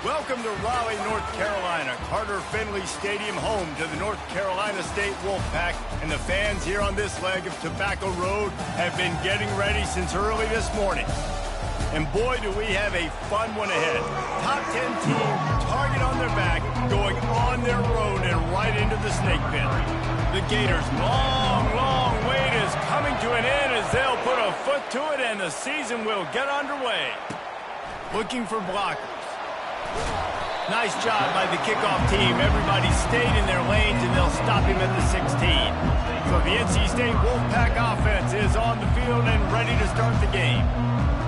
Welcome to Raleigh, North Carolina, Carter Finley Stadium, home to the North Carolina State Wolfpack, and the fans here on this leg of Tobacco Road have been getting ready since early this morning. And boy, do we have a fun one ahead. Top 10 team, target on their back, going on their road and right into the snake pit. The Gators' long wait is coming to an end as they'll put a foot to it and the season will get underway. Looking for blockers. Nice job by the kickoff team. Everybody stayed in their lanes, and they'll stop him at the 16. So the NC State Wolfpack offense is on the field and ready to start the game.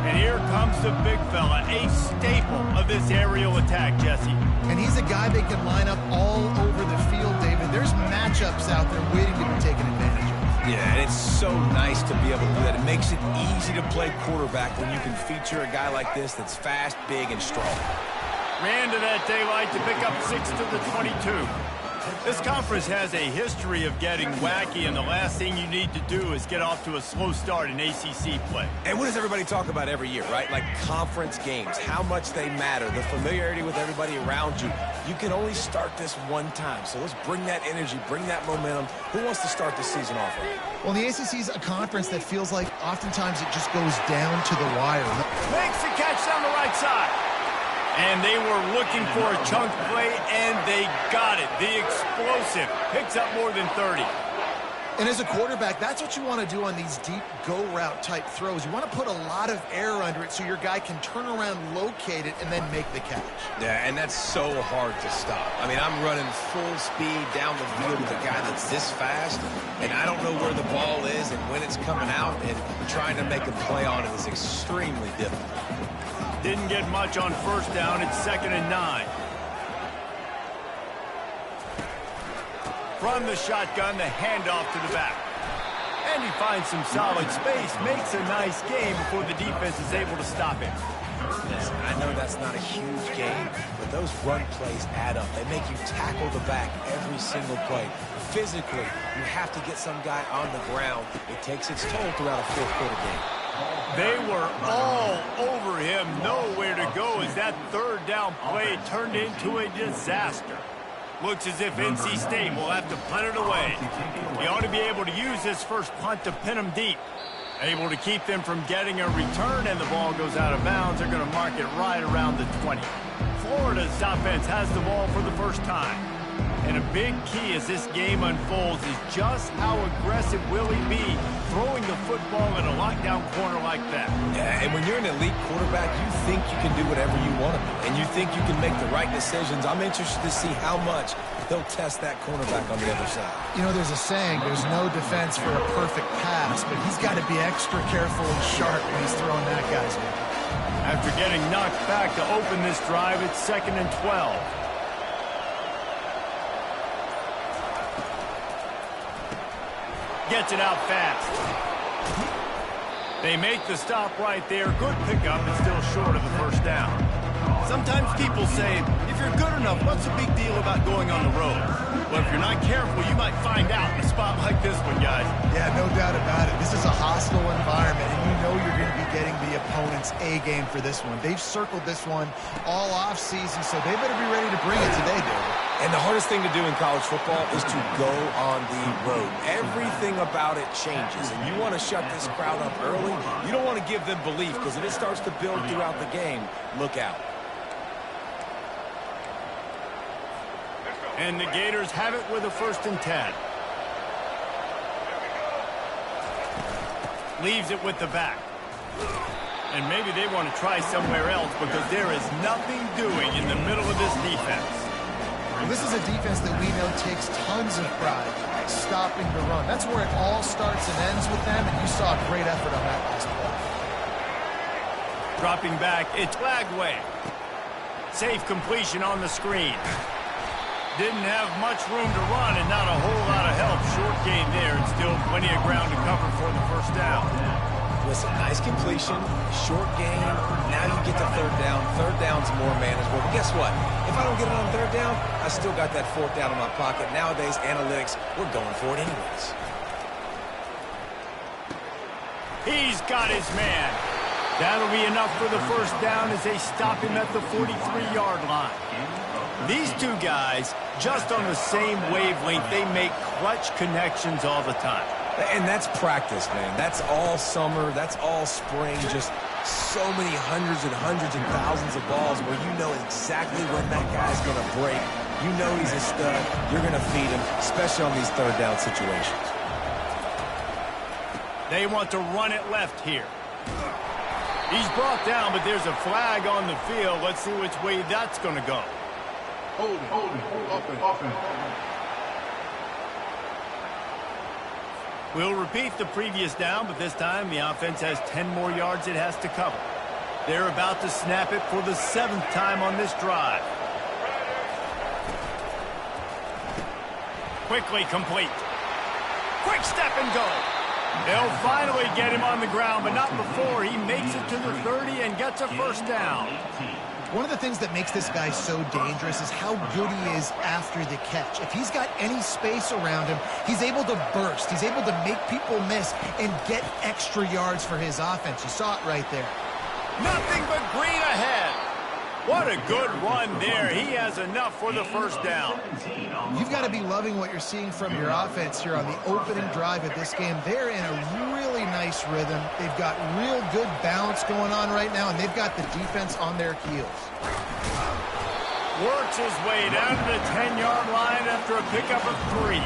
And here comes the big fella, a staple of this aerial attack, Jesse. And he's a guy they can line up all over the field, David. There's matchups out there waiting to be taken advantage of. Yeah, and it's so nice to be able to do that. It makes it easy to play quarterback when you can feature a guy like this that's fast, big, and strong. Ran to that daylight to pick up 6 to the 22. This conference has a history of getting wacky, and the last thing you need to do is get off to a slow start in ACC play. And what does everybody talk about every year, right? Like conference games, how much they matter, the familiarity with everybody around you. You can only start this one time, so let's bring that energy, bring that momentum. Who wants to start the season off right? Well, the ACC is a conference that feels like oftentimes it just goes down to the wire. Makes the catch down the right side. And they were looking for a chunk play, and they got it. The explosive picks up more than 30. And as a quarterback, that's what you want to do on these deep go-route type throws. You want to put a lot of air under it so your guy can turn around, locate it, and then make the catch. Yeah, and that's so hard to stop. I mean, I'm running full speed down the field with a guy that's this fast, and I don't know where the ball is and when it's coming out, and trying to make a play on it is extremely difficult. Didn't get much on first down. It's 2nd and 9. From the shotgun, the handoff to the back. And he finds some solid space, makes a nice game before the defense is able to stop him. Listen, I know that's not a huge game, but those run plays add up. They make you tackle the back every single play. Physically, you have to get some guy on the ground. It takes its toll throughout a fourth-quarter game. They were all over him, nowhere to go as that third down play turned into a disaster. Looks as if NC State will have to punt it away. He ought to be able to use his first punt to pin them deep. Able to keep them from getting a return, and the ball goes out of bounds. They're going to mark it right around the 20. Florida's offense has the ball for the first time. And a big key as this game unfolds is just how aggressive will he be throwing the football in a lockdown corner like that. Yeah, and when you're an elite quarterback, you think you can do whatever you want to do, and you think you can make the right decisions. I'm interested to see how much they'll test that cornerback on the other side. You know, there's a saying, there's no defense for a perfect pass, but he's got to be extra careful and sharp when he's throwing that guy's way. After getting knocked back to open this drive, it's 2nd and 12. Gets it out fast. They make the stop right there. Good pickup, but still short of the first down. Sometimes people say, if you're good enough, what's the big deal about going on the road? Well, if you're not careful, you might find out in a spot like this one, guys. Yeah, no doubt about it. This is a hostile environment, and you know you're going to be getting the opponent's A game for this one. They've circled this one all off season, so they better be ready to bring it today, David. And the hardest thing to do in college football is to go on the road. Everything about it changes, and you want to shut this crowd up early. You don't want to give them belief, because if it starts to build throughout the game, look out. And the Gators have it with a 1st and 10. Leaves it with the back. And maybe they want to try somewhere else because there is nothing doing in the middle of this defense. Well, this is a defense that we know takes tons of pride stopping the run. That's where it all starts and ends with them, and you saw a great effort on that last play. Dropping back, it's Flagway. Safe completion on the screen. Didn't have much room to run and not a whole lot of help. Short gain there and still plenty of ground to cover for the first down. Listen, nice completion, short gain. Now you get to third down. Third down's more manageable. But guess what? If I don't get it on third down, I still got that 4th down in my pocket. Nowadays, analytics, we're going for it anyways. He's got his man. That'll be enough for the first down as they stop him at the 43-yard line. These two guys, just on the same wavelength, they make clutch connections all the time. And that's practice, man. That's all summer. That's all spring. Just so many hundreds and thousands of balls where you know exactly when that guy's going to break. You know he's a stud. You're going to feed him, especially on these third down situations. They want to run it left here. He's brought down, but there's a flag on the field. Let's see which way that's going to go. Offense. We'll repeat the previous down, but this time the offense has 10 more yards it has to cover. They're about to snap it for the 7th time on this drive. Quickly complete. Quick step and go. They'll finally get him on the ground, but not before he makes it to the 30 and gets a first down. One of the things that makes this guy so dangerous is how good he is after the catch. If he's got any space around him, he's able to burst. He's able to make people miss and get extra yards for his offense. You saw it right there. Nothing but green ahead. What a good run there. He has enough for the first down. You've got to be loving what you're seeing from your offense here on the opening drive of this game. They're in a really nice rhythm. They've got real good balance going on right now, and they've got the defense on their heels. Works his way down to the 10-yard line after a pickup of 3.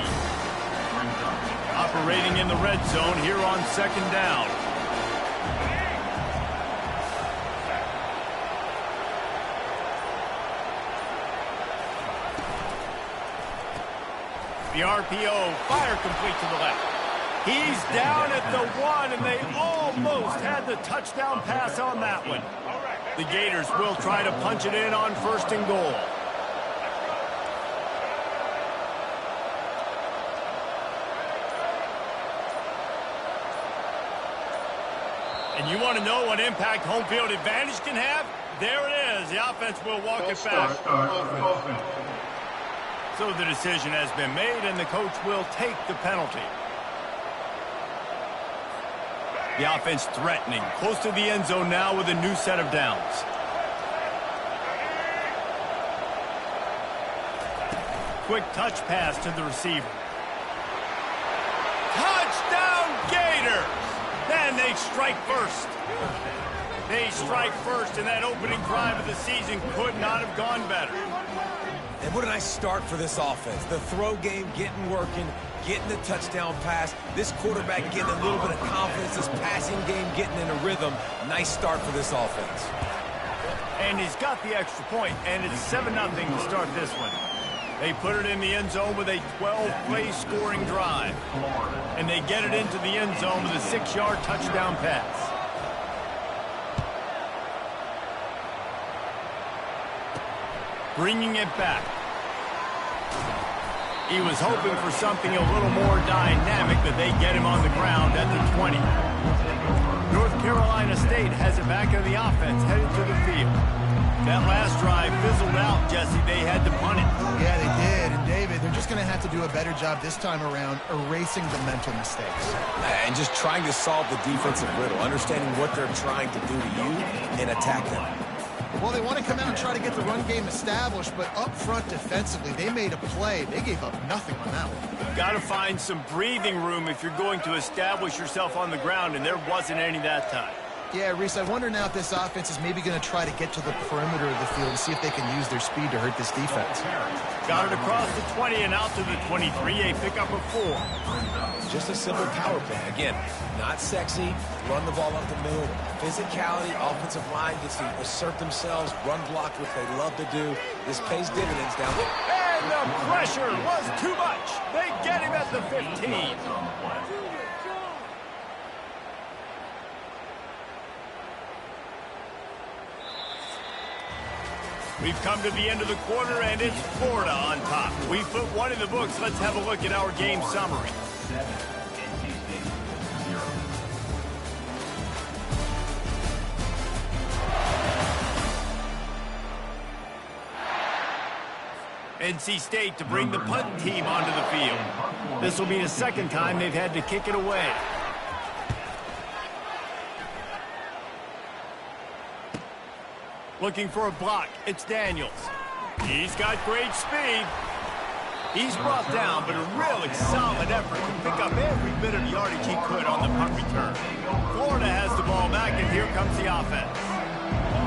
Operating in the red zone here on 2nd down. The RPO, fire complete to the left. He's down at the 1, and they almost had the touchdown pass on that one. The Gators will try to punch it in on 1st and goal. And you want to know what impact home field advantage can have? There it is. The offense will walk it back. So the decision has been made, and the coach will take the penalty. The offense threatening, close to the end zone now with a new set of downs. Quick touch pass to the receiver. Touchdown Gators! Then they strike first. They strike first, and that opening drive of the season could not have gone better. And what a nice start for this offense. The throw game getting working, getting the touchdown pass. This quarterback getting a little bit of confidence. This passing game getting in a rhythm. Nice start for this offense. And he's got the extra point, and it's 7-0 to start this one. They put it in the end zone with a 12-play scoring drive. And they get it into the end zone with a 6-yard touchdown pass. Bringing it back. He was hoping for something a little more dynamic, but they get him on the ground at the 20. North Carolina State has it back in the offense, headed to the field. That last drive fizzled out, Jesse. They had to punt it. Yeah, they did. And, David, they're just going to have to do a better job this time around erasing the mental mistakes. And just trying to solve the defensive riddle, understanding what they're trying to do to you and attack them. Well, they want to come out and try to get the run game established, but up front defensively, they made a play. They gave up nothing on that one. Got to find some breathing room if you're going to establish yourself on the ground, and there wasn't any that time. Yeah, Reese, I wonder now if this offense is maybe going to try to get to the perimeter of the field to see if they can use their speed to hurt this defense. Got it across the 20 and out to the 23, a pickup of 4. Just a simple power play. Again, not sexy, run the ball up the middle. Physicality, offensive line gets to assert themselves, run block, which they love to do. This pays dividends down there. And the pressure was too much. They get him at the 15. We've come to the end of the quarter, and it's Florida on top. We put one in the books. Let's have a look at our game summary. NC State to bring the punt team onto the field. This will be the second time they've had to kick it away. Looking for a block. It's Daniels. He's got great speed. He's brought down, but a really solid effort to pick up every bit of yardage he could on the punt return. Florida has the ball back, and here comes the offense.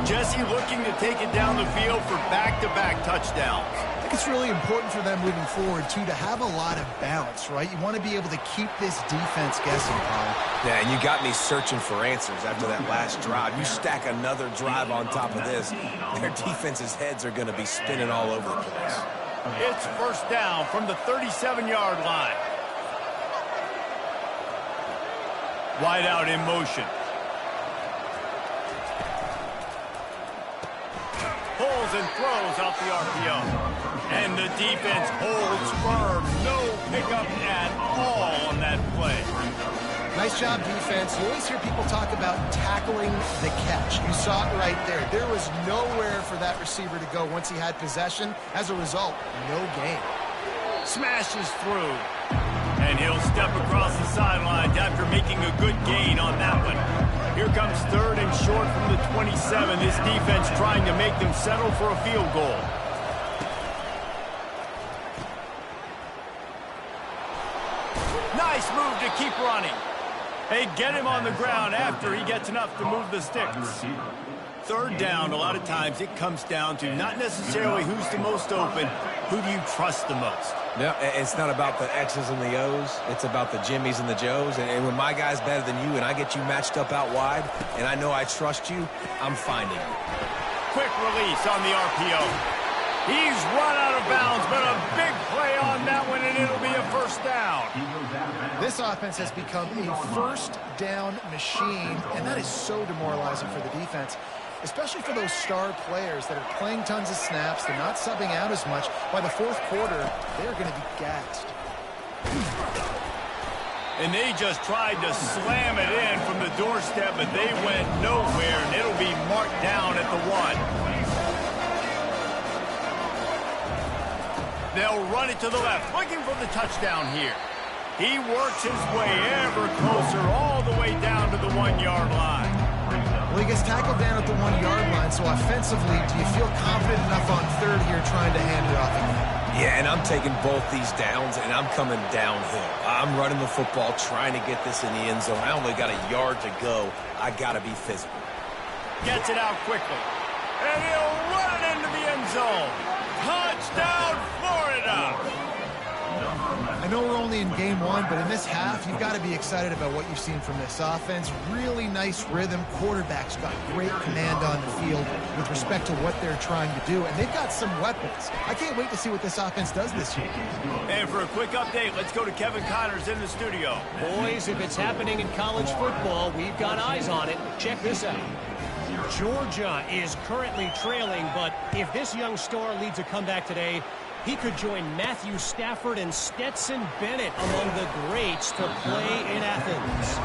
Jesse looking to take it down the field for back-to-back touchdowns. I think it's really important for them moving forward, too, to have a lot of balance, right? You want to be able to keep this defense guessing, Colin. Yeah, and you got me searching for answers after that last drive. You stack another drive on top of this, their defense's heads are going to be spinning all over the place. It's first down from the 37-yard line. Wide out in motion. Pulls and throws out the RPO. And the defense holds firm. No pickup at all on that play. Nice job, defense. You always hear people talk about tackling the catch. You saw it right there. There was nowhere for that receiver to go once he had possession. As a result, no gain. Smashes through. And he'll step across the sidelines after making a good gain on that one. Here comes third and short from the 27. This defense trying to make them settle for a field goal. Nice move to keep running. They get him on the ground after he gets enough to move the sticks. Third down, a lot of times it comes down to not necessarily who's the most open, who do you trust the most? No, it's not about the X's and the O's. It's about the Jimmies and the Joes. And when my guy's better than you and I get you matched up out wide and I know I trust you, I'm finding you. Quick release on the RPO. He's run out of bounds, but a big play on that one, and it'll be a first down. This offense has become a first down machine, and that is so demoralizing for the defense, especially for those star players that are playing tons of snaps. They're not subbing out as much. By the fourth quarter, they're going to be gassed. And they just tried to slam it in from the doorstep, but they went nowhere, and it'll be marked down at the 1. They'll run it to the left, looking for the touchdown here. He works his way ever closer, all the way down to the 1-yard line. Well, he gets tackled down at the 1-yard line, so offensively, do you feel confident enough on third here trying to hand it off again? Yeah, and I'm taking both these downs, and I'm coming downhill. I'm running the football, trying to get this in the end zone. I only got a yard to go. I got to be physical. Gets it out quickly. And he'll run it into the end zone. Touchdown, Florida! I know we're only in game one, but in this half, you've got to be excited about what you've seen from this offense. Really nice rhythm. Quarterback's got great command on the field with respect to what they're trying to do, and they've got some weapons. I can't wait to see what this offense does this year. And for a quick update, let's go to Kevin Connors in the studio. Boys, if it's happening in college football, we've got eyes on it. Check this out. Georgia is currently trailing, but if this young star leads a comeback today, he could join Matthew Stafford and Stetson Bennett among the greats to play in Athens.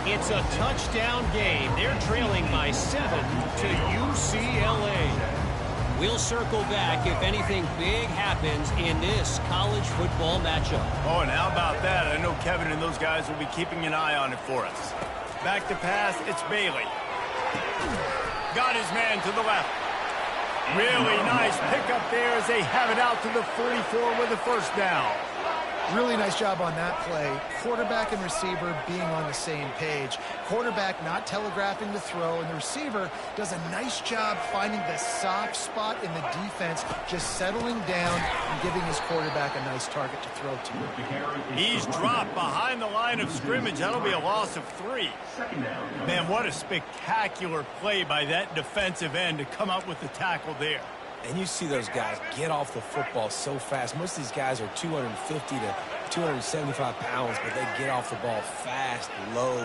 It's a touchdown game. They're trailing by 7 to UCLA. We'll circle back if anything big happens in this college football matchup. Oh, and how about that? I know Kevin and those guys will be keeping an eye on it for us. Back to pass, it's Bailey. Got his man to the left. Really nice pickup there as they have it out to the 44 with a first down. Really nice job on that play. Quarterback and receiver being on the same page. Quarterback not telegraphing the throw, and the receiver does a nice job finding the soft spot in the defense, just settling down and giving his quarterback a nice target to throw to. He's dropped behind the line of scrimmage. That'll be a loss of 3. Man, what a spectacular play by that defensive end to come up with the tackle there. And you see those guys get off the football so fast. Most of these guys are 250 to 275 pounds, but they get off the ball fast, low.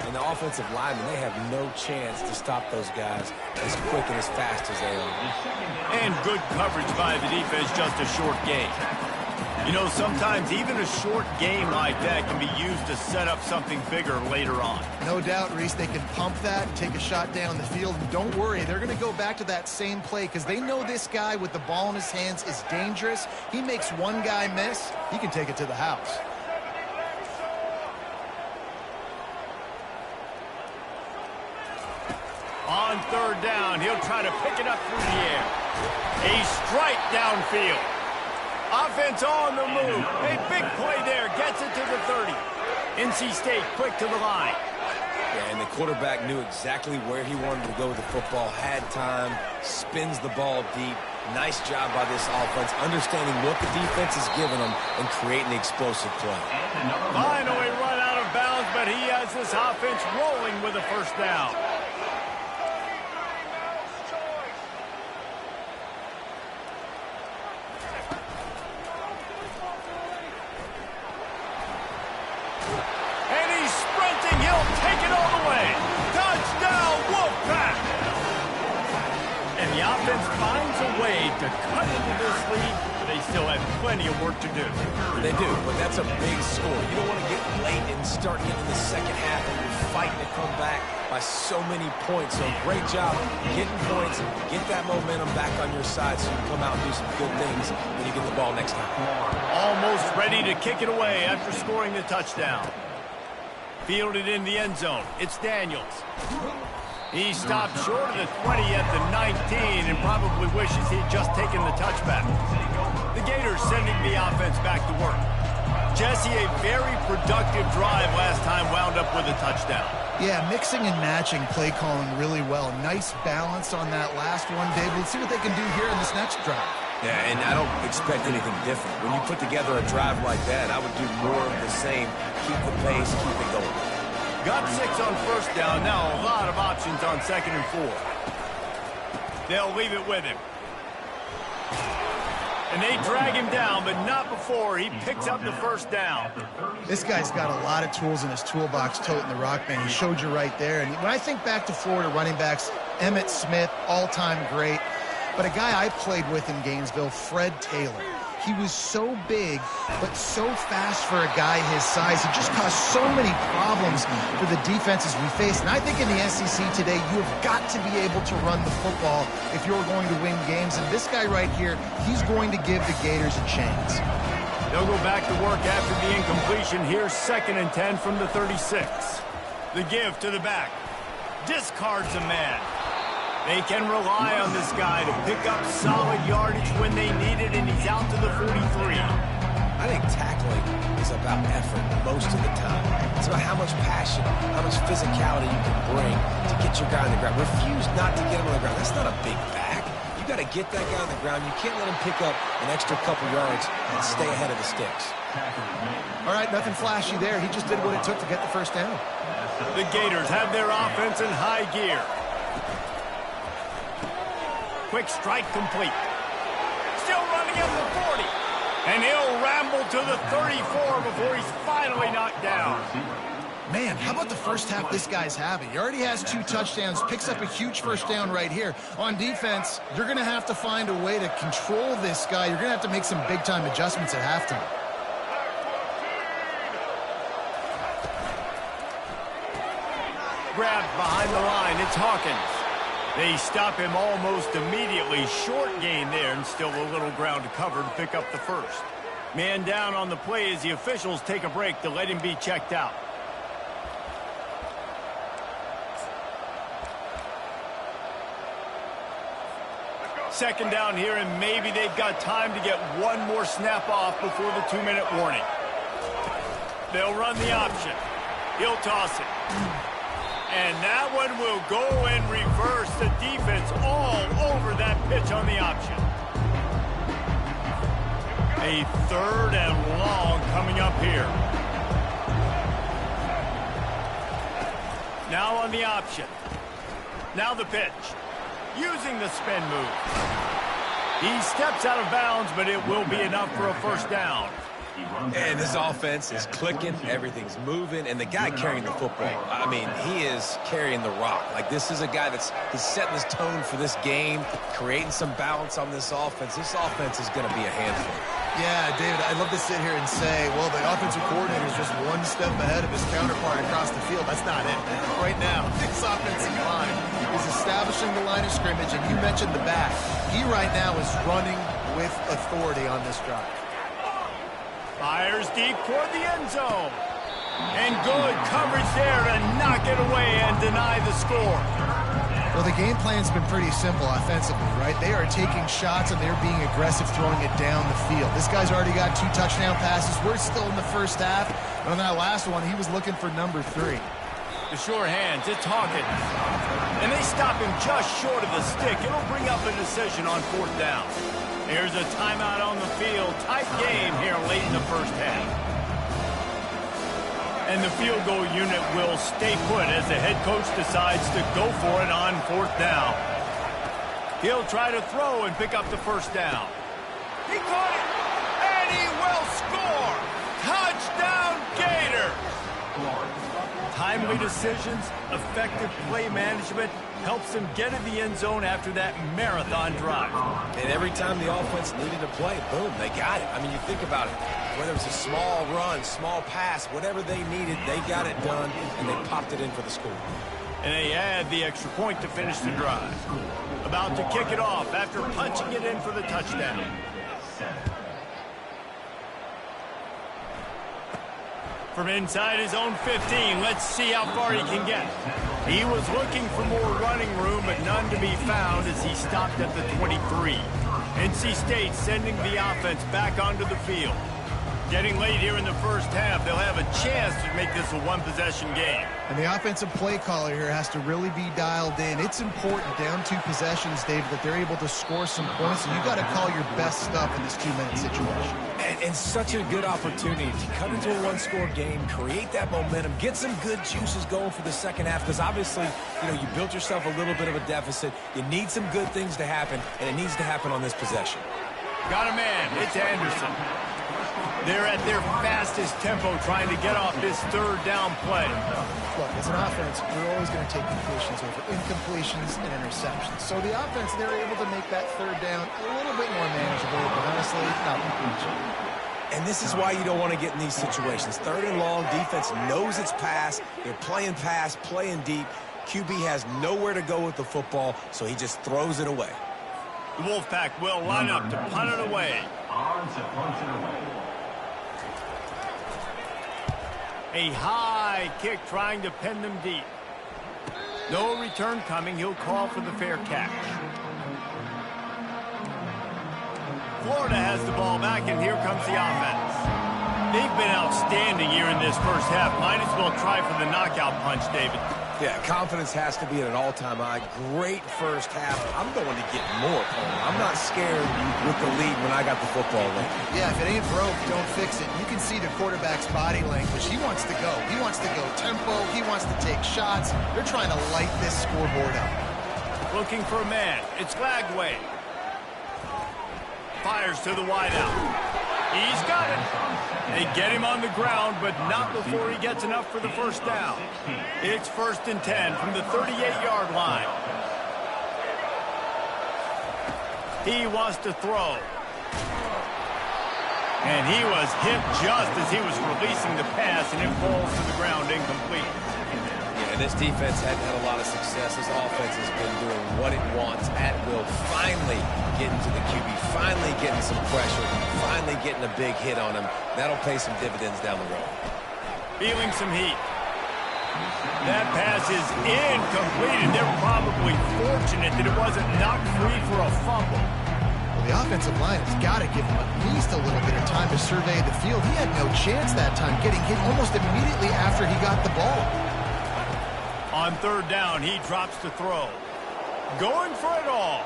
And the offensive linemen, they have no chance to stop those guys as quick and as fast as they are. And good coverage by the defense, just a short gain. You know, sometimes even a short game like that can be used to set up something bigger later on. No doubt, Reese, they can pump that, take a shot down the field, and don't worry, they're going to go back to that same play because they know this guy with the ball in his hands is dangerous. He makes one guy miss, he can take it to the house. On third down, he'll try to pick it up through the air. A strike downfield. Offense on the move. A big play there. Gets it to the 30. NC State quick to the line. Yeah, and the quarterback knew exactly where he wanted to go with the football, had time, spins the ball deep. Nice job by this offense, understanding what the defense is giving them and creating the explosive play. Finally run out of bounds, but he has this offense rolling with a first down. And he's sprinting. He'll take it all the way. Touchdown, Wolfpack! And the offense finds a way to cut into this lead, but they still have plenty of work to do. They do, but that's a big score. You don't want to get late and start getting the second half and you're fighting to come back by so many points. So great job getting points, get that momentum back on your side so you can come out and do some good things when you get the ball next time. Almost ready to kick it away after scoring the touchdown. Fielded in the end zone. It's Daniels. He stopped short of the 20 at the 19 and probably wishes he'd just taken the touchback. The Gators sending the offense back to work. Jesse, a very productive drive last time wound up with a touchdown. Yeah, mixing and matching play calling really well. Nice balance on that last one, Dave. Let's see what they can do here in this next drive. Yeah, and I don't expect anything different. When you put together a drive like that, I would do more of the same. Keep the pace, keep it going. Got 6 on first down. Now a lot of options on 2nd and 4. They'll leave it with him. And they drag him down, but not before he picks up the first down. This guy's got a lot of tools in his toolbox toting the rock, man. He showed you right there. And when I think back to Florida running backs, Emmitt Smith, all-time great. But a guy I played with in Gainesville, Fred Taylor. He was so big, but so fast for a guy his size. He just caused so many problems for the defenses we faced. And I think in the SEC today, you have got to be able to run the football if you're going to win games. And this guy right here, he's going to give the Gators a chance. They'll go back to work after the incompletion. Here's 2nd and 10 from the 36. The give to the back. Discards a man. They can rely on this guy to pick up solid yardage when they need it, and he's out to the 43. I think tackling is about effort most of the time. It's about how much passion, how much physicality you can bring to get your guy on the ground. Refuse not to get him on the ground. That's not a big back. You got to get that guy on the ground. You can't let him pick up an extra couple yards and stay ahead of the sticks. All right, nothing flashy there. He just did what it took to get the first down. The Gators have their offense in high gear. Quick strike complete. Still running at the 40. And he'll ramble to the 34 before he's finally knocked down. Man, how about the first half this guy's having? He already has 2 touchdowns, picks up a huge first down right here. On defense, you're going to have to find a way to control this guy. You're going to have to make some big-time adjustments at halftime. Grabbed behind the line. It's Hawkins. They stop him almost immediately. Short gain there, and still a little ground to cover to pick up the first. Man down on the play as the officials take a break to let him be checked out. Second down here, and maybe they've got time to get one more snap off before the 2-minute warning. They'll run the option. He'll toss it. And that one will go in reverse. The defense all over that pitch on the option. A 3rd and long coming up here. Now on the option. Now the pitch. Using the spin move. He steps out of bounds, but it will be enough for a first down. And this offense is clicking, everything's moving, and the guy carrying the football, I mean, he is carrying the rock. Like, this is a guy that's setting this tone for this game, creating some balance on this offense. This offense is going to be a handful. Yeah, David, I'd love to sit here and say, well, the offensive coordinator is just one step ahead of his counterpart across the field. That's not it. Right now, this offensive line is establishing the line of scrimmage, and you mentioned the back. He right now is running with authority on this drive. Fires deep toward the end zone. And good coverage there to knock it away and deny the score. Well, the game plan's been pretty simple offensively, right? They are taking shots and they're being aggressive throwing it down the field. This guy's already got 2 touchdown passes. We're still in the first half. And on that last one, he was looking for number 3. The sure hands, it's Hawkins. And they stop him just short of the stick. It'll bring up a decision on 4th down. There's a timeout on the field. Tight game here late in the first half. And the field goal unit will stay put as the head coach decides to go for it on 4th down. He'll try to throw and pick up the first down. He caught it, and he will score! Touchdown, Gator! Timely decisions, effective play management helps them get in the end zone after that marathon drive. And every time the offense needed to play, boom, they got it. I mean, you think about it. Whether it's a small run, small pass, whatever they needed, they got it done, and they popped it in for the score. And they add the extra point to finish the drive. About to kick it off after punching it in for the touchdown. From inside his own 15, let's see how far he can get. He was looking for more running room, but none to be found as he stopped at the 23. NC State sending the offense back onto the field. Getting late here in the first half, they'll have a chance to make this a one-possession game. And the offensive play caller here has to really be dialed in. It's important down 2 possessions, David, that they're able to score some points, and you got to call your best stuff in this 2-minute situation. And such a good opportunity to cut into a 1-score game, create that momentum, get some good juices going for the second half, because obviously, you built yourself a little bit of a deficit. You need some good things to happen, and it needs to happen on this possession. Got a man. It's Anderson. They're at their fastest tempo trying to get off this 3rd down play. Look, as an offense, you're always going to take completions over incompletions and interceptions. So the offense, they're able to make that 3rd down a little bit more manageable, but honestly, not much. And this is why you don't want to get in these situations. 3rd and long, defense knows it's pass. They're playing pass, playing deep. QB has nowhere to go with the football, so he just throws it away. The Wolfpack will line up to punt it away. A high kick trying to pin them deep. No return coming. He'll call for the fair catch. Florida has the ball back, and here comes the offense. They've been outstanding here in this first half. Might as well try for the knockout punch, David. Yeah, confidence has to be at an all-time high. Great first half. I'm going to get more, Coleman. I'm not scared with the lead when I got the football late. Yeah, if it ain't broke, don't fix it. You can see the quarterback's body language. He wants to go. He wants to go tempo. He wants to take shots. They're trying to light this scoreboard up. Looking for a man. It's Lagway. Fires to the wideout. He's got it. They get him on the ground, but not before he gets enough for the first down. It's 1st and 10 from the 38-yard line. He wants to throw. And he was hit just as he was releasing the pass, and it falls to the ground incomplete. Yeah, this defense hadn't had a lot of success. This offense has been doing what it wants at will. Finally getting to the QB, finally getting some pressure, finally getting a big hit on him. That'll pay some dividends down the road. Feeling some heat. That pass is incomplete, and they're probably fortunate that it wasn't knocked free for a fumble. Well, the offensive line has got to give him at least a little bit of time to survey the field. He had no chance that time, getting hit almost immediately after he got the ball. On 3rd down, he drops to throw. Going for it all.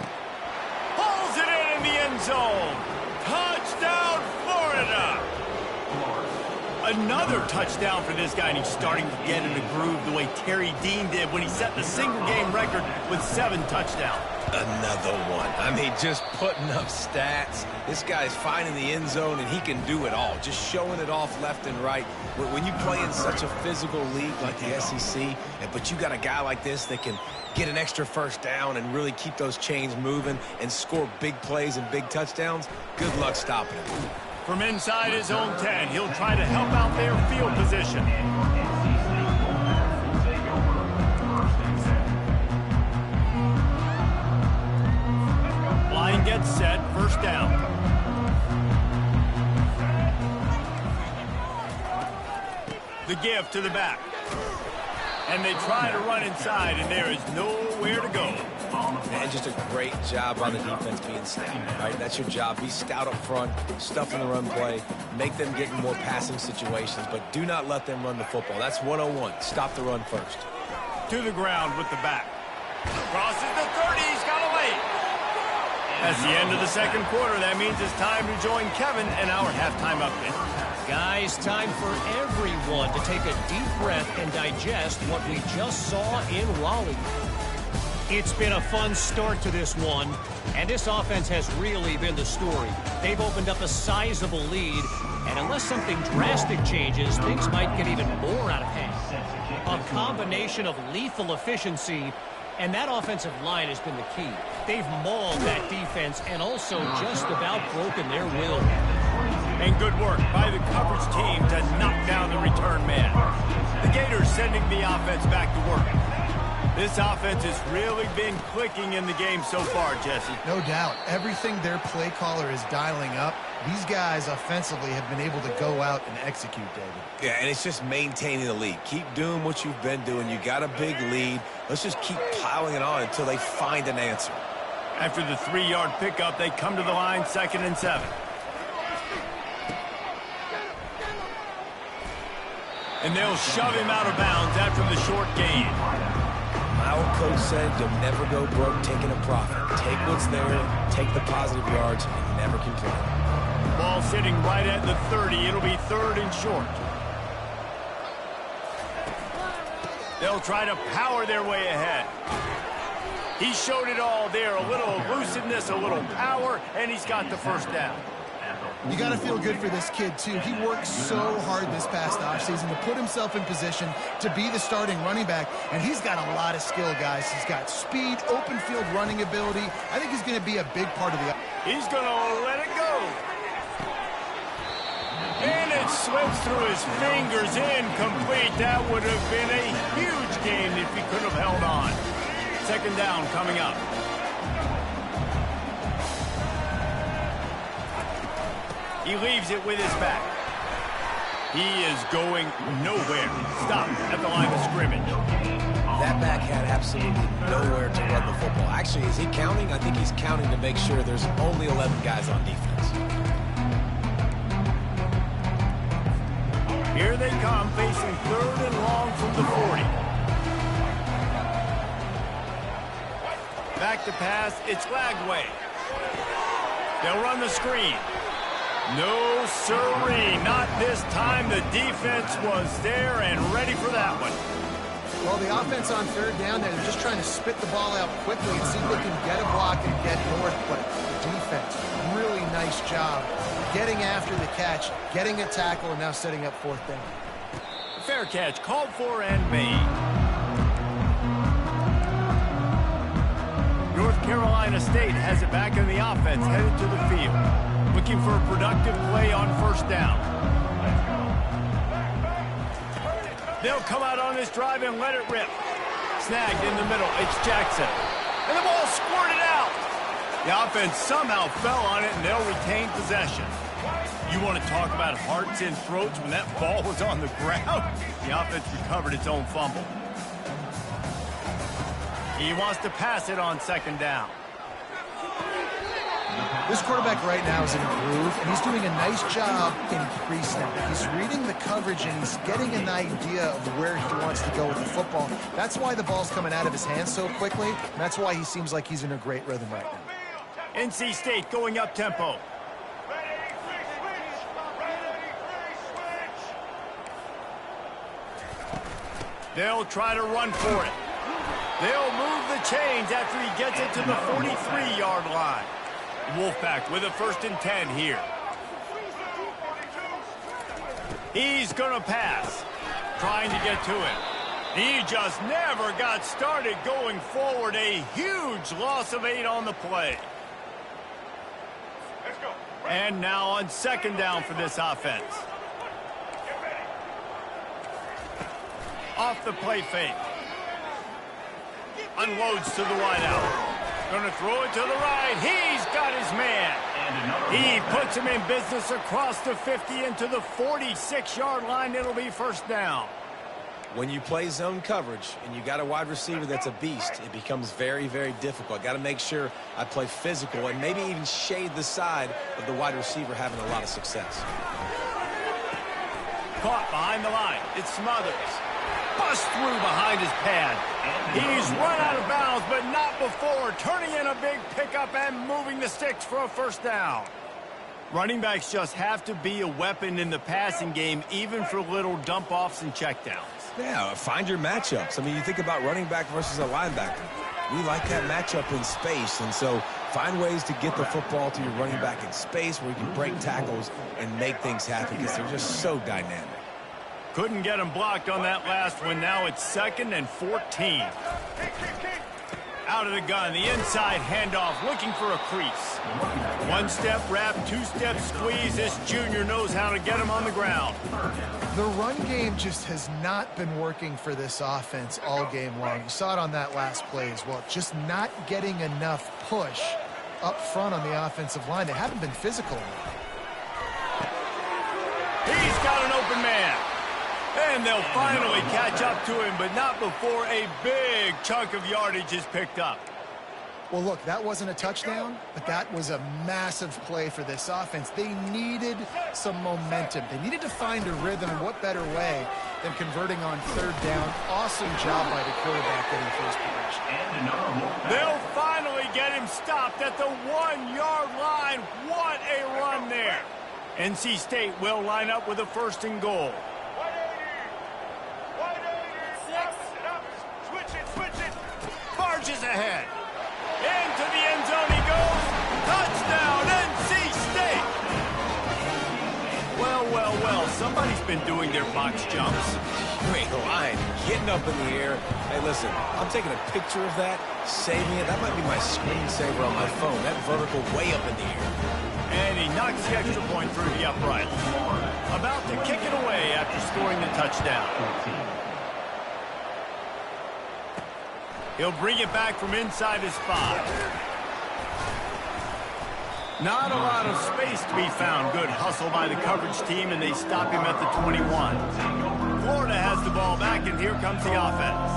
Pulls it in the end zone. Touchdown, Florida. Another touchdown for this guy, and he's starting to get in the groove the way Terry Dean did when he set the single-game record with 7 touchdowns. Another one. I mean, just putting up stats. This guy's finding the end zone, and he can do it all. Just showing it off left and right. When you play in such a physical league like the SEC, but you got a guy like this that can get an extra first down and really keep those chains moving and score big plays and big touchdowns, good luck stopping him. From inside his own 10, he'll try to help out their field position. Line gets set, 1st down. The give to the back. And they try to run inside, and there is nowhere to go. Man, just a great job by the defense being stout. Right? That's your job. Be stout up front, stuff in the run play, make them get in more passing situations, but do not let them run the football. That's 101. Stop the run first. To the ground with the back. Crosses the 30. He's got away. That's the end of the second quarter. That means it's time to join Kevin and our halftime update. Guys, time for everyone to take a deep breath and digest what we just saw in Raleigh. It's been a fun start to this one, and this offense has really been the story. They've opened up a sizable lead, and unless something drastic changes, things might get even more out of hand. A combination of lethal efficiency, and that offensive line has been the key. They've mauled that defense and also just about broken their will. And good work by the coverage team to knock down the return man. The Gators sending the offense back to work. This offense has really been clicking in the game so far, Jesse. No doubt. Everything their play caller is dialing up, these guys offensively have been able to go out and execute, David. Yeah, and it's just maintaining the lead. Keep doing what you've been doing. You got a big lead. Let's just keep piling it on until they find an answer. After the 3-yard pickup, they come to the line, 2nd and 7. And they'll shove him out of bounds after the short gain. My old coach said you'll never go broke taking a profit. Take what's there, take the positive yards, and never complain. Ball sitting right at the 30. It'll be 3rd and short. They'll try to power their way ahead. He showed it all there. A little elusiveness, a little power, and he's got the first down. You got to feel good for this kid, too. He worked so hard this past offseason to put himself in position to be the starting running back, and he's got a lot of skill, guys. He's got speed, open field running ability. I think he's going to be a big part of the... He's going to let it go. And it slips through his fingers, incomplete. That would have been a huge game if he could have held on. 2nd down coming up. He leaves it with his back. He is going nowhere. Stop at the line of scrimmage. That back had absolutely nowhere to run the football. Actually, is he counting? I think he's counting to make sure there's only 11 guys on defense. Here they come, facing 3rd and long from the 40. Back to pass, it's Lagway. They'll run the screen. No siree, not this time. The defense was there and ready for that one. Well, the offense on 3rd down there, they're just trying to spit the ball out quickly and see if they can get a block and get north. But the defense, really nice job getting after the catch, getting a tackle, and now setting up 4th down. Fair catch, called for and made. North Carolina State has it back in the offense, headed to the field. Looking for a productive play on 1st down. They'll come out on this drive and let it rip. Snagged in the middle. It's Jackson. And the ball squirted out. The offense somehow fell on it, and they'll retain possession. You want to talk about hearts and throats when that ball was on the ground? The offense recovered its own fumble. He wants to pass it on 2nd down. This quarterback right now is in a groove, and he's doing a nice job in pre-snap. He's reading the coverage, and he's getting an idea of where he wants to go with the football. That's why the ball's coming out of his hands so quickly, and that's why he seems like he's in a great rhythm right now. NC State going up tempo. They'll try to run for it. They'll move the chains after he gets it to the 43-yard line. Wolfpack with a 1st and 10 here. He's going to pass, trying to get to it. He just never got started going forward. A huge loss of 8 on the play. And now on 2nd down for this offense. Off the play fake. Unloads to the wideout. Going to throw it to the right. He's got his man. He puts him in business across the 50 into the 46-yard line. It'll be 1st down. When you play zone coverage and you got a wide receiver that's a beast, it becomes very, very difficult. Got to make sure I play physical and maybe even shade the side of the wide receiver having a lot of success. Caught behind the line. It Smothers. Bust through behind his pad. He's run out of bounds, but not before turning in a big pickup and moving the sticks for a first down. Running backs just have to be a weapon in the passing game, even for little dump-offs and checkdowns. Yeah, find your matchups. I mean, you think about running back versus a linebacker. We like that matchup in space, and so find ways to get the football to your running back in space where you can break tackles and make things happen because they're just so dynamic. Couldn't get him blocked on that last one. Now it's 2nd and 14. Out of the gun, the inside handoff, looking for a crease. One-step wrap, two-step squeeze. This junior knows how to get him on the ground. The run game just has not been working for this offense all game long. You saw it on that last play as well. Just not getting enough push up front on the offensive line. They haven't been physical enough. He's got an open man. And they'll finally catch up to him, but not before a big chunk of yardage is picked up. Well, look, that wasn't a touchdown, but that was a massive play for this offense. They needed some momentum. They needed to find a rhythm, and what better way than converting on 3rd down. Awesome job by the quarterback getting first possession. They'll finally get him stopped at the 1-yard line. What a run there. NC State will line up with a 1st and goal. Barges ahead. Into the end zone he goes. Touchdown, NC State. Well, well, well. Somebody's been doing their box jumps. Great line. Getting up in the air. Hey, listen, I'm taking a picture of that, saving it. That might be my screensaver on my phone. That vertical way up in the air. And he knocks the extra point through the upright. About to kick it away after scoring the touchdown. He'll bring it back from inside his 5. Not a lot of space to be found. Good hustle by the coverage team, and they stop him at the 21. Florida has the ball back, and here comes the offense.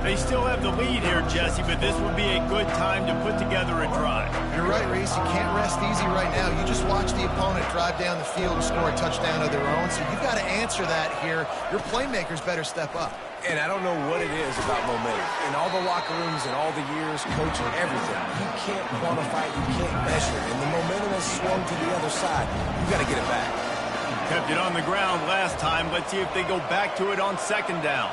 They still have the lead here, Jesse, but this would be a good time to put together a drive. You're right, Reese. You can't rest easy right now. You just watch the opponent drive down the field and score a touchdown of their own, so you've got to answer that here. Your playmakers better step up. And I don't know what it is about momentum. In all the locker rooms and all the years, coaching, everything, you can't quantify it, you can't measure it. And the momentum has swung to the other side. You've got to get it back. Kept it on the ground last time. Let's see if they go back to it on 2nd down.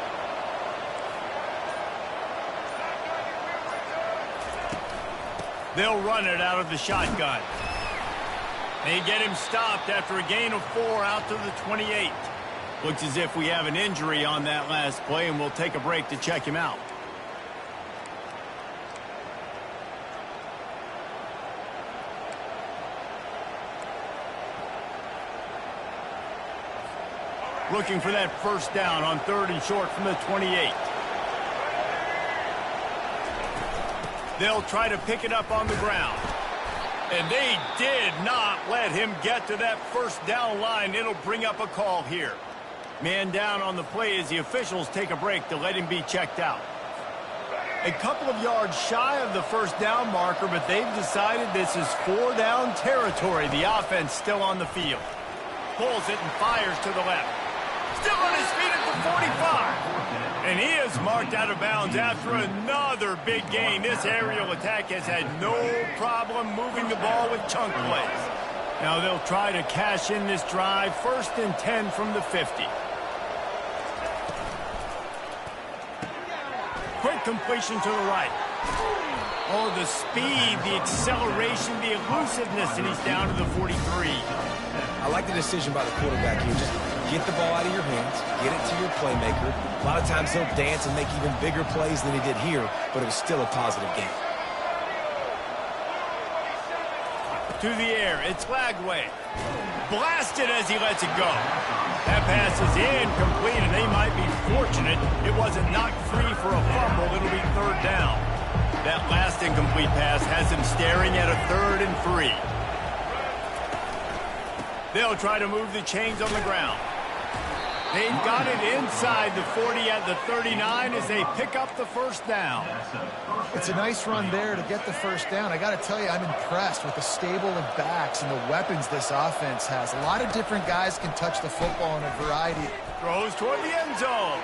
They'll run it out of the shotgun. They get him stopped after a gain of 4 out to the 28. Looks as if we have an injury on that last play, and we'll take a break to check him out. Looking for that 1st down on 3rd and short from the 28. They'll try to pick it up on the ground. And they did not let him get to that 1st down line. It'll bring up a call here. Man down on the play as the officials take a break to let him be checked out. A couple of yards shy of the 1st down marker, but they've decided this is 4-down territory. The offense still on the field. Pulls it and fires to the left. Still on his feet at the 45. And he is marked out of bounds after another big gain. This aerial attack has had no problem moving the ball with chunk plays. Now they'll try to cash in this drive. 1st and 10 from the 50. Quick completion to the right. Oh, the speed, the acceleration, the elusiveness, and he's down to the 43. I like the decision by the quarterback here. Just get the ball out of your hands, get it to your playmaker. A lot of times he'll dance and make even bigger plays than he did here, but it was still a positive game. To the air, it's Lagway. Blasted as he lets it go. That pass is incomplete, and they might be fortunate it wasn't knocked free for a fumble. It'll be 3rd down. That last incomplete pass has him staring at a 3rd and 3. They'll try to move the chains on the ground. They've got it inside the 40 at the 39 as they pick up the first down. It's a nice run there to get the first down. I got to tell you, I'm impressed with the stable of backs and the weapons this offense has. A lot of different guys can touch the football in a variety. Throws toward the end zone.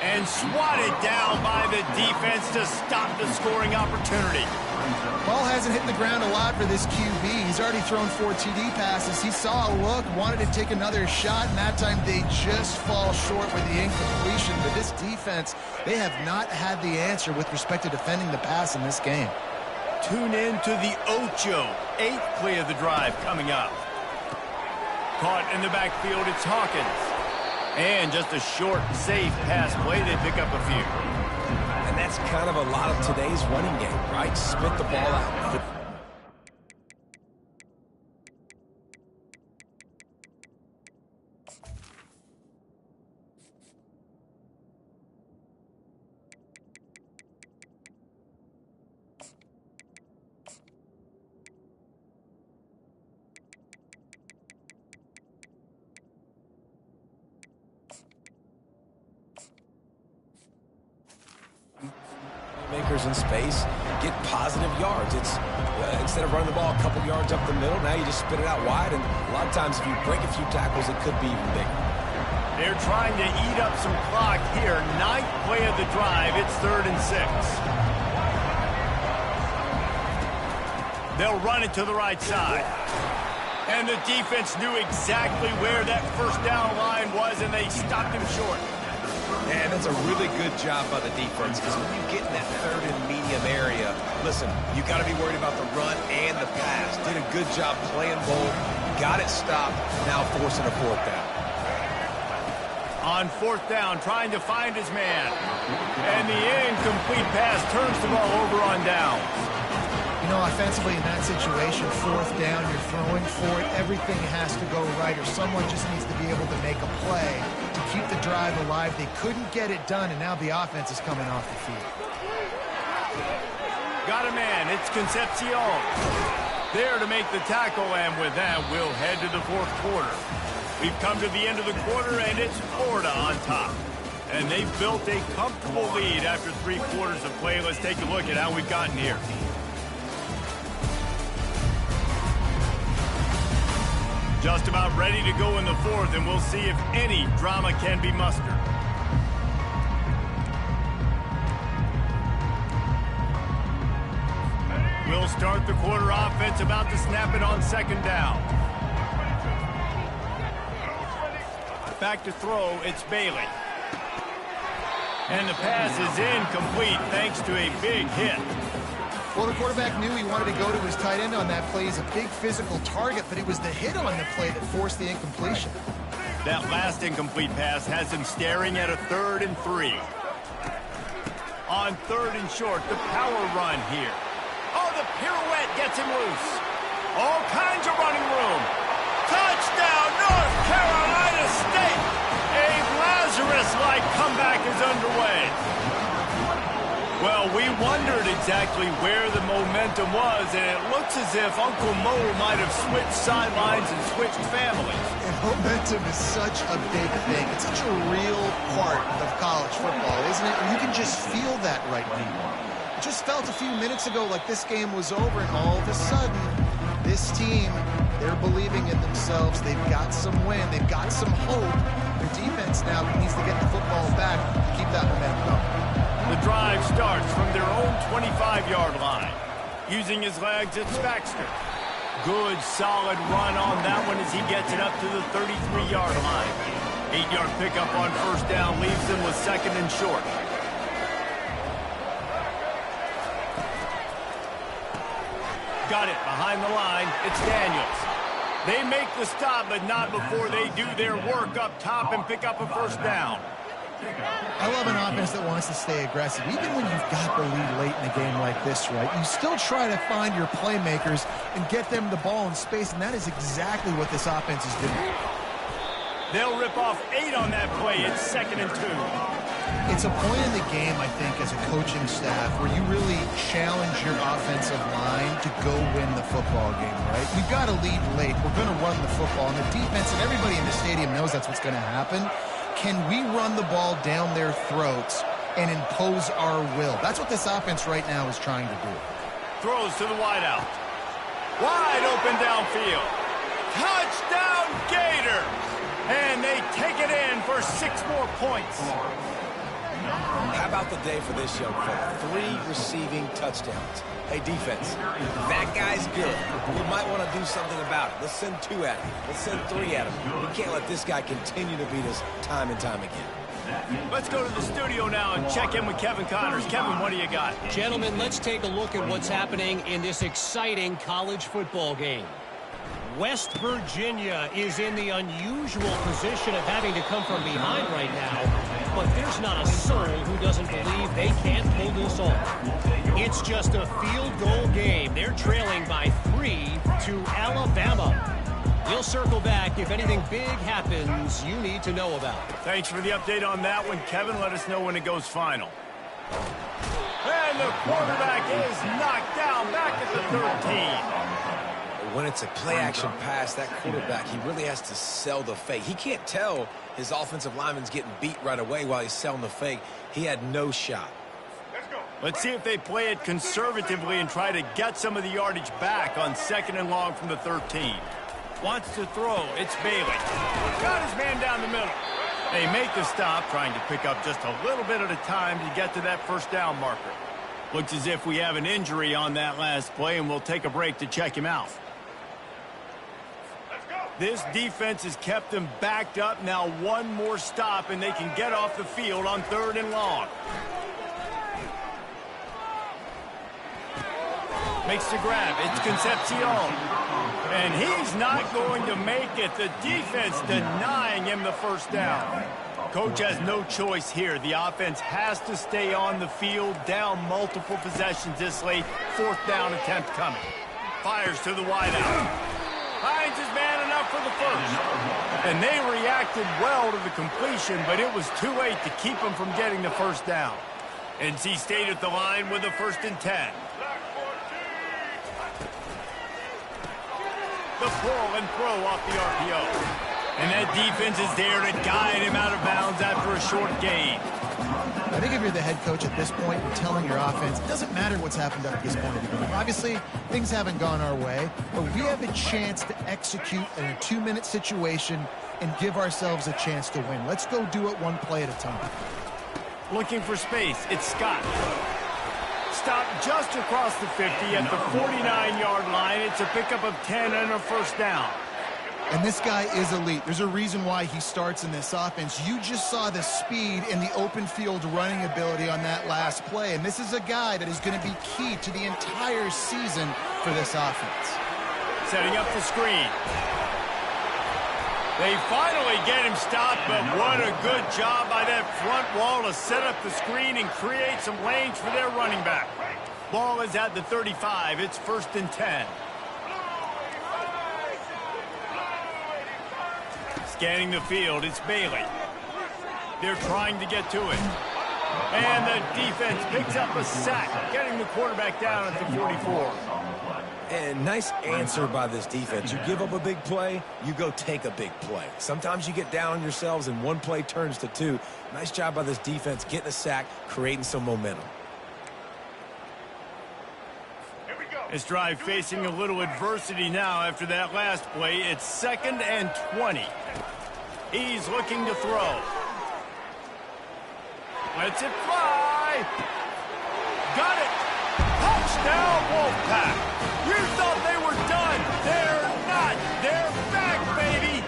And swatted down by the defense to stop the scoring opportunity. Ball hasn't hit the ground a lot for this QB. He's already thrown 4 TD passes. He saw a look, wanted to take another shot, and that time they just fall short with the incompletion. But this defense, they have not had the answer with respect to defending the pass in this game. Tune in to the Ocho. 8th play of the drive coming up. Caught in the backfield, it's Hawkins. And just a short, safe pass play, they pick up a few. And that's kind of a lot of today's running game, right? Spit the ball out. Makers in space get positive yards. It's instead of running the ball a couple yards up the middle, now you just spit it out wide, and a lot of times if you break a few tackles, it could be even bigger. They're trying to eat up some clock here. 9th play of the drive. It's 3rd and 6. They'll run it to the right side. And the defense knew exactly where that first down line was, and they stopped him short. And that's a really good job by the defense, because when you get in that 3rd and medium area, listen, you got to be worried about the run and the pass. Did a good job playing both, got it stopped, now forcing a 4th down. On 4th down, trying to find his man. And the incomplete pass turns the ball over on downs. You know, offensively in that situation, 4th down, you're throwing for it. Everything has to go right, or someone just needs to be able to make a play to keep the drive alive. They couldn't get it done, and now the offense is coming off the field. Got a man. It's Concepcion. There to make the tackle, and with that, we'll head to the 4th quarter. We've come to the end of the quarter, and it's Florida on top. And they've built a comfortable lead after 3 quarters of play. Let's take a look at how we've gotten here. Just about ready to go in the 4th, and we'll see if any drama can be mustered. We'll start the quarter offense, about to snap it on 2nd down. Back to throw, it's Bailey. And the pass is incomplete thanks to a big hit. Well, the quarterback knew he wanted to go to his tight end on that play. He's a big physical target, but it was the hit on the play that forced the incompletion. That last incomplete pass has him staring at a 3rd and 3. On 3rd and short, the power run here. Oh, the pirouette gets him loose. All kinds of running room. Touchdown, North Carolina State! A Lazarus-like comeback is underway. Well, we wondered exactly where the momentum was, and it looks as if Uncle Mo might have switched sidelines and switched families. And momentum is such a big thing. It's such a real part of college football, isn't it? And you can just feel that right now. It just felt a few minutes ago like this game was over, and all of a sudden, this team, they're believing in themselves. They've got some wind. They've got some hope. Their defense now needs to get the football back to keep that momentum going. The drive starts from their own 25-yard line. Using his legs, it's Baxter. Good, solid run on that one as he gets it up to the 33-yard line. 8-yard pickup on 1st down leaves them with 2nd and short. Got it behind the line. It's Daniels. They make the stop, but not before they do their work up top and pick up a 1st down. I love an offense that wants to stay aggressive. Even when you've got the lead late in a game like this, right, you still try to find your playmakers and get them the ball in space, and that is exactly what this offense is doing. They'll rip off 8 on that play. It's 2nd and 2. It's a point in the game, I think, as a coaching staff where you really challenge your offensive line to go win the football game, right? We've got to lead late. We're going to run the football. And the defense and everybody in the stadium knows that's what's going to happen. Can we run the ball down their throats and impose our will? That's what this offense right now is trying to do. Throws to the wideout. Wide open downfield. Touchdown Gator! And they take it in for 6 more points. How about the day for this young fella? 3 receiving touchdowns. Hey, defense, that guy's good. We might want to do something about it. Let's send 2 at him. Let's send 3 at him. We can't let this guy continue to beat us time and time again. Let's go to the studio now and check in with Kevin Connors. Kevin, what do you got? Gentlemen, let's take a look at what's happening in this exciting college football game. West Virginia is in the unusual position of having to come from behind right now, but there's not a soul who doesn't believe they can't pull this off. It's just a field goal game. They're trailing by 3 to Alabama. We'll circle back if anything big happens you need to know about. Thanks for the update on that one, Kevin. Let us know when it goes final. And the quarterback is knocked down back at the 13. When it's a play-action pass, that quarterback, he really has to sell the fake. He can't tell his offensive lineman's getting beat right away while he's selling the fake. He had no shot. Let's see if they play it conservatively and try to get some of the yardage back on 2nd and long from the 13. Wants to throw. It's Bailey. Got his man down the middle. They make the stop, trying to pick up just a little bit at a time to get to that 1st down marker. Looks as if we have an injury on that last play, and we'll take a break to check him out. This defense has kept them backed up. Now 1 more stop, and they can get off the field on 3rd and long. Makes the grab. It's Concepcion. And he's not going to make it. The defense denying him the 1st down. Coach has no choice here. The offense has to stay on the field, down multiple possessions this late. 4th down attempt coming. Fires to the wideout. Finds his man enough for the 1st. And they reacted well to the completion, but it was too late to keep them from getting the 1st down. NC State at the line with a 1st and 10. The pull and throw off the RPO. And that defense is there to guide him out of bounds after a short gain. I think if you're the head coach at this point, you're telling your offense, it doesn't matter what's happened up to this point of the game. Obviously, things haven't gone our way, but we have a chance to execute in a 2-minute situation and give ourselves a chance to win. Let's go do it 1 play at a time. Looking for space. It's Scott. Stopped just across the 50 at the 49-yard line. It's a pickup of 10 and a 1st down. And this guy is elite. There's a reason why he starts in this offense. You just saw the speed and the open field running ability on that last play. And this is a guy that is going to be key to the entire season for this offense. Setting up the screen. They finally get him stopped, but what a good job by that front wall to set up the screen and create some lanes for their running back. Ball is at the 35. It's 1st and 10. Scanning the field, it's Bailey. They're trying to get to it. And the defense picks up a sack, getting the quarterback down at the 44. And nice answer by this defense. You give up a big play, you go take a big play. Sometimes you get down on yourselves and 1 play turns to 2. Nice job by this defense getting a sack, creating some momentum. This drive facing a little adversity now after that last play. It's 2nd and 20. He's looking to throw. Lets it fly. Got it. Touchdown, Wolfpack. You thought they were done. They're not. They're back, baby.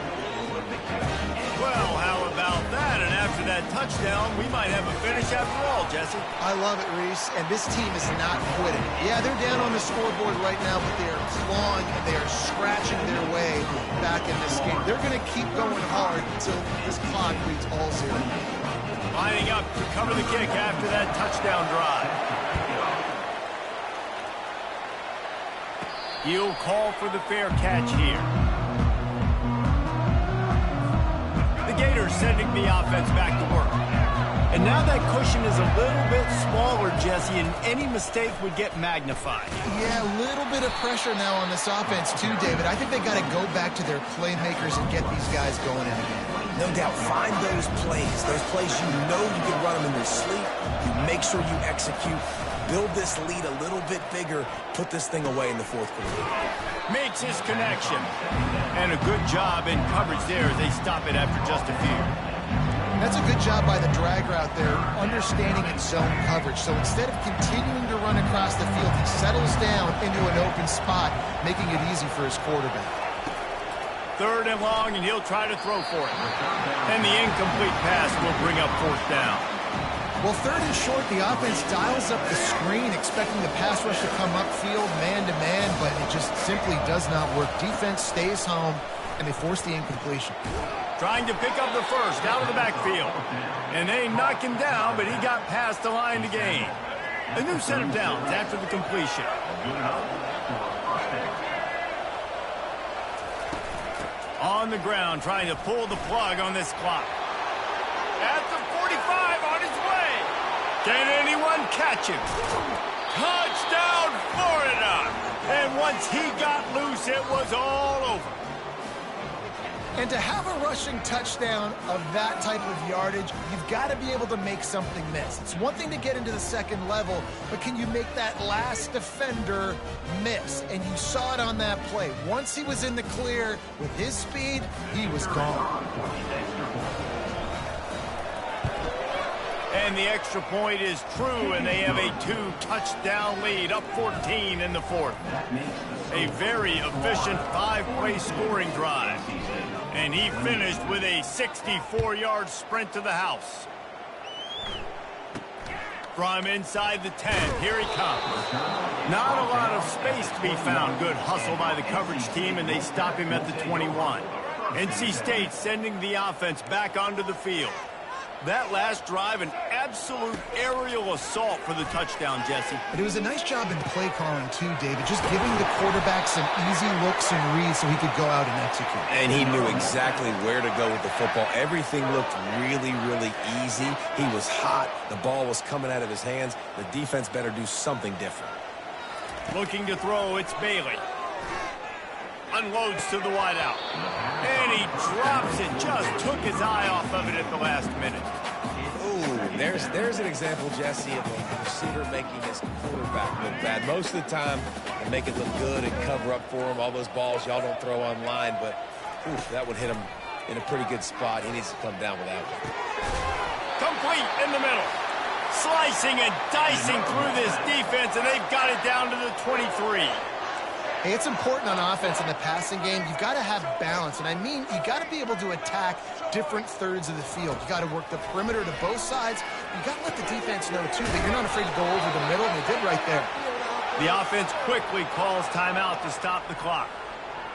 Well, how about that? And after that touchdown, we might have a finish after all, Jesse. I love it, Reese, and this team is not quitting. Yeah, they're down on the scoreboard right now, but they are clawing and they are scratching their way back in this game. They're going to keep going hard until this clock reads all 0. Lining up to cover the kick after that touchdown drive. He'll call for the fair catch here. The Gators sending the offense back to work. And now that cushion is a little bit smaller, Jesse, and any mistake would get magnified. Yeah, a little bit of pressure now on this offense too, David. I think they got to go back to their playmakers and get these guys going in again. No doubt, find those plays you know you can run them in your sleep. You make sure you execute, build this lead a little bit bigger, put this thing away in the fourth quarter. Makes his connection. And a good job in coverage there as they stop it after just a few. That's a good job by the drag route there, understanding its zone coverage. So instead of continuing to run across the field, he settles down into an open spot, making it easy for his quarterback. 3rd and long, and he'll try to throw for it. And the incomplete pass will bring up 4th down. Well, 3rd and short, the offense dials up the screen, expecting the pass rush to come upfield man-to-man, but it just simply does not work. Defense stays home, and they force the incompletion. Trying to pick up the first out of the backfield. And they knock him down, but he got past the line to gain. A new set of downs after the completion. On the ground, trying to pull the plug on this clock. At the 45, on his way. Can anyone catch him? Touchdown, Florida! And once he got loose, it was all over. And to have a rushing touchdown of that type of yardage, you've got to be able to make something miss. It's one thing to get into the second level, but can you make that last defender miss? And you saw it on that play. Once he was in the clear with his speed, he was gone. And the extra point is true, and they have a 2-touchdown lead, up 14 in the 4th. A very efficient 5-play scoring drive. And he finished with a 64-yard sprint to the house. From inside the 10, here he comes. Not a lot of space to be found. Good hustle by the coverage team, and they stop him at the 21. NC State sending the offense back onto the field. That last drive, an absolute aerial assault for the touchdown, Jesse. But it was a nice job in play calling, too, David. Just giving the quarterback some easy looks and reads so he could go out and execute. And he knew exactly where to go with the football. Everything looked really, really easy. He was hot. The ball was coming out of his hands. The defense better do something different. Looking to throw, it's Bailey. Unloads to the wideout. And he drops it. Just took his eye off of it at the last minute. Ooh, there's an example, Jesse, of a receiver making his quarterback look bad. Most of the time, they make it look good and cover up for him. All those balls y'all don't throw online, but that would hit him in a pretty good spot. He needs to come down with that one. Complete in the middle. Slicing and dicing through this defense, and they've got it down to the 23. Hey, it's important on offense in the passing game. You've got to have balance. And I mean, you got to be able to attack different thirds of the field. You got to work the perimeter to both sides. You got to let the defense know, too, that you're not afraid to go over the middle, and they did right there. The offense quickly calls timeout to stop the clock.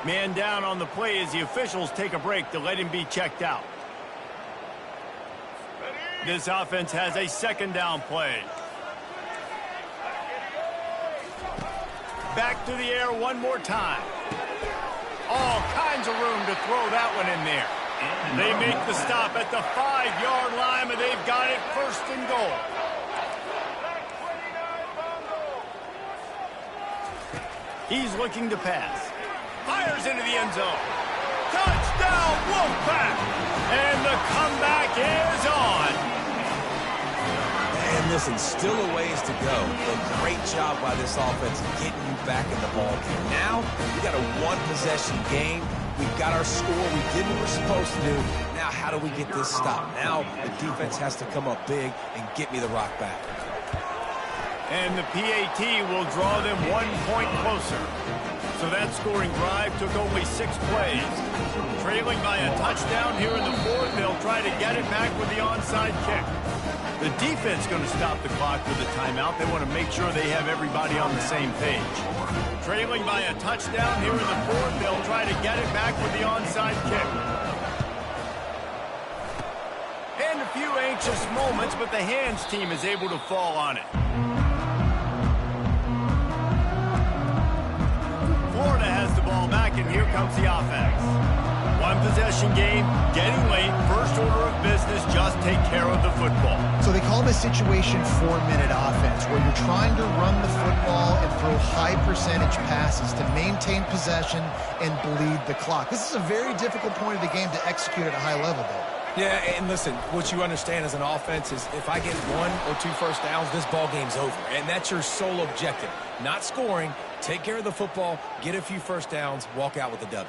Man down on the play as the officials take a break to let him be checked out. This offense has a 2nd down play. Back to the air one more time. All kinds of room to throw that one in there. They make the stop at the 5-yard line, and they've got it 1st and goal. He's looking to pass. Fires into the end zone. Touchdown, Wolfpack! And the comeback is on. And listen, still a ways to go. A great job by this offense getting you back in the ball game. Now, we got a 1-possession game. We've got our score. We did what we're supposed to do. Now, how do we get this stopped? Now, the defense has to come up big and get me the rock back. And the PAT will draw them 1 point closer. So that scoring drive took only 6 plays. Trailing by a touchdown here in the 4th, they'll try to get it back with the onside kick. The defense going to stop the clock with a timeout. They want to make sure they have everybody on the same page. Trailing by a touchdown here in the 4th, they'll try to get it back with the onside kick. And a few anxious moments, but the hands team is able to fall on it. Florida has the ball back, and here comes the offense. 1 possession possession game, getting late, first order of business, just take care of the football. So they call it a situation 4-minute offense, where you're trying to run the football and throw high percentage passes to maintain possession and bleed the clock. This is a very difficult point of the game to execute at a high level, though. Yeah, and listen, what you understand as an offense is if I get 1 or 2 first downs, this ball game's over. And that's your sole objective. Not scoring, take care of the football, get a few first downs, walk out with a W.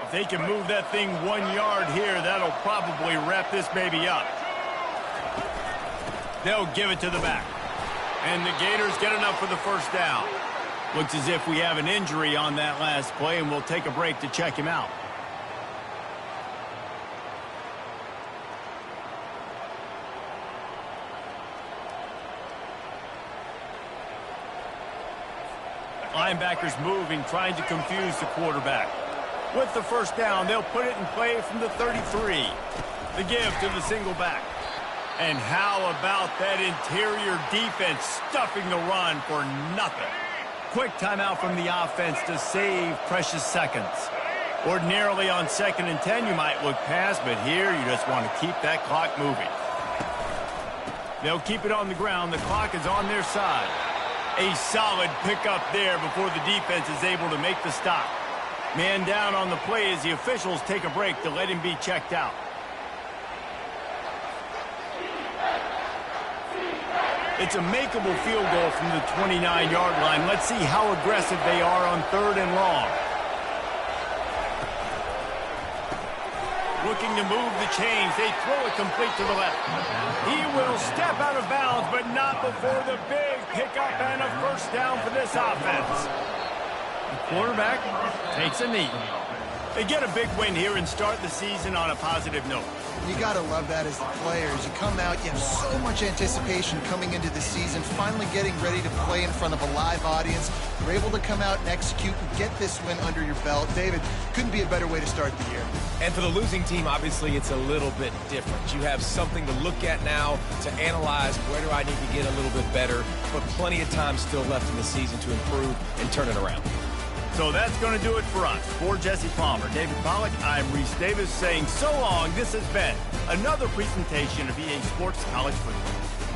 If they can move that thing 1 yard here, that'll probably wrap this baby up. They'll give it to the back. And the Gators get enough for the first down. Looks as if we have an injury on that last play, and we'll take a break to check him out. Linebackers moving, trying to confuse the quarterback. With the first down, they'll put it in play from the 33. The give to the single back. And how about that interior defense stuffing the run for nothing? Quick timeout from the offense to save precious seconds. Ordinarily on 2nd and 10, you might look past, but here you just want to keep that clock moving. They'll keep it on the ground. The clock is on their side. A solid pickup there before the defense is able to make the stop. Man down on the play as the officials take a break to let him be checked out. It's a makeable field goal from the 29-yard line. Let's see how aggressive they are on 3rd and long. Looking to move the chains. They throw it complete to the left. He will step out of bounds, but not before the big pickup and a first down for this offense. The quarterback takes a knee. They get a big win here and start the season on a positive note. You got to love that as the players. You come out, you have so much anticipation coming into the season, finally getting ready to play in front of a live audience. You're able to come out and execute and get this win under your belt. David, couldn't be a better way to start the year. And for the losing team, obviously, it's a little bit different. You have something to look at now to analyze where do I need to get a little bit better, but plenty of time still left in the season to improve and turn it around. So that's going to do it for us. For Jesse Palmer, David Pollack, I'm Reese Davis saying so long. This has been another presentation of EA Sports College Football.